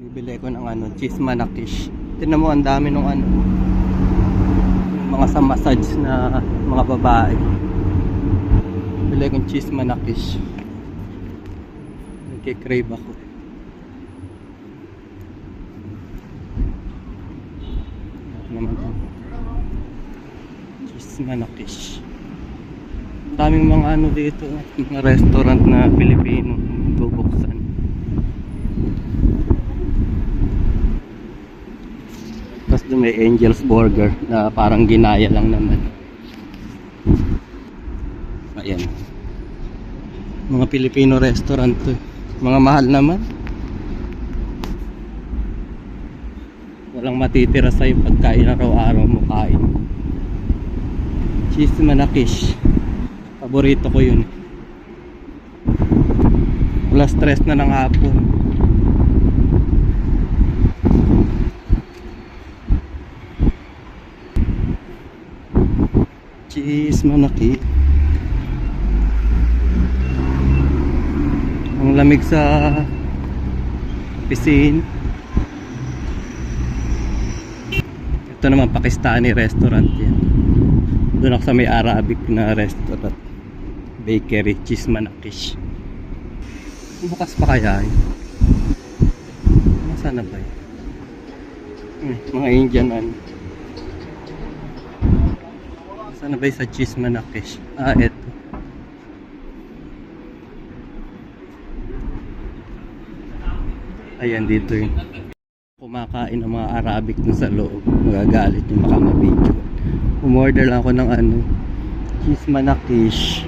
Bibili ko ng cheese manakish. Tingnan mo, ang dami ng yung mga sa massage na mga babae. Bibili kong cheese manakish. Nagkikrave ako. Naman to. Cheese manakish. Daming mga dito, mga restaurant na Pilipino bubuksan. Tapos doon may Angel's Burger na parang ginaya lang naman. Ayan. Mga Pilipino restaurant to. Mga mahal naman. Walang matitira sa yung pagkain araw-araw mo kain. Cheese manakish. Paborito ko yun. Wala stress na ng hapon. Cheese manaki. Ang lamig sa piscine. Ito naman Pakistani restaurant yan. Doon ako sa may Arabic na restaurant. Bakery, cheese manakish. Bukas pa kaya yun? Nasaan na ba yun? Mga Indian Saan na ba sa cheese manakish? Eto. Ayan, dito yun. Kumakain ng mga Arabic dun sa loob. Magagalit yung baka mabidyo. Umorder lang ako ng cheese manakish.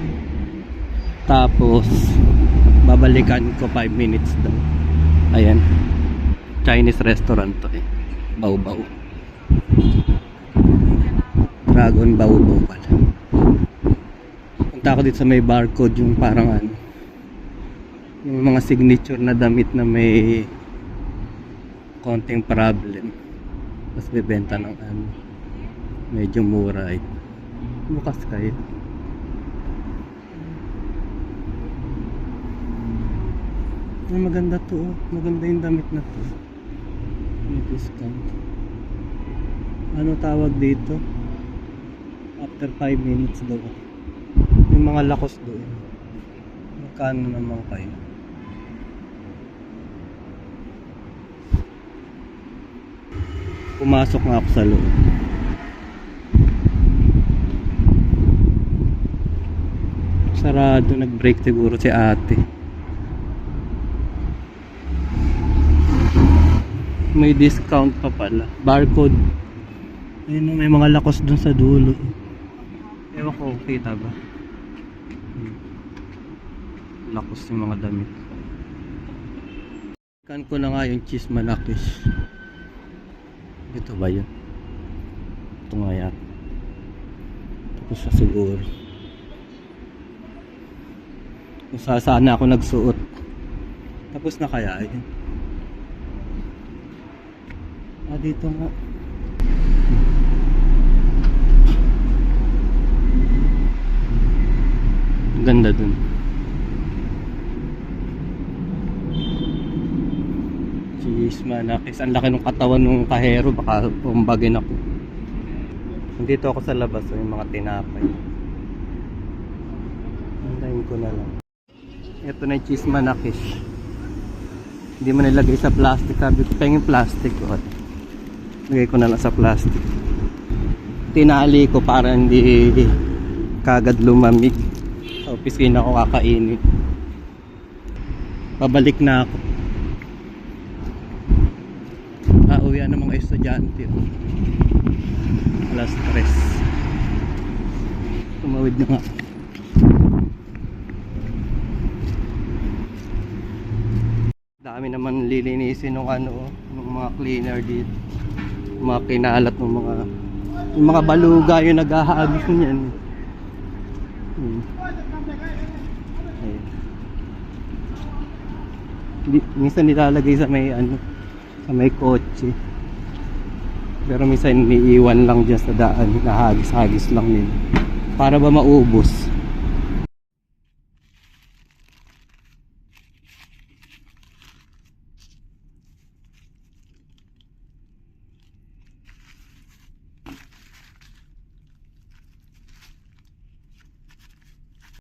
Tapos babalikan ko 5 minutes daw. Ayan. Chinese restaurant to eh. Baw-baw. Dragon baw-baw pala. Punta ako dito sa may barcode, yung parang yung mga signature na damit na may konting problem. Tapos bibenta ng medyo mura eh. Bukas kayo. Maganda to. Maganda yung damit na to. May discount. Ano tawag dito? After 5 minutes daw. Yung mga lakos doon. Magkano naman kayo? Pumasok nga ako sa loob. Sarado, nag-break siguro si ate. May discount pa pala. Barcode. Ayun, may mga lakos dun sa dulo. Ewan ko, kita ba? Lakos yung mga damit. Kan ko na nga yung cheese manakish. Ito ba yun? Ito nga yan. Tapos siya siguro. Kung saan ako nagsuot. Tapos na kaya yun. Dito nga. Ganda dun. Cheese manakis. Ang laki ng katawan ng kahero. Baka umbagin ako. Nandito ako sa labas. Yung mga tinapay. Hintayin ko na lang. Ito na yung cheese manakis. Hindi mo nilagay sa plastic. Sabi ko pengin plastic ko. Lagay ko na lang sa plastic. Tinali ko para hindi kagad lumamig. Sa opisina ko kakainin. Pabalik na ako. Uwian ng mga estudyante. Alas 3. Tumawid na nga. Dami naman lilinisin ng ng mga cleaner dito. Mga kinalat ng mga baluga yung naghahabis niyan. Minsan nilalagay sa may sa may kotse. Pero minsan iniiwan lang dyan sa daan, nahagis-hagis lang nila para ba maubos.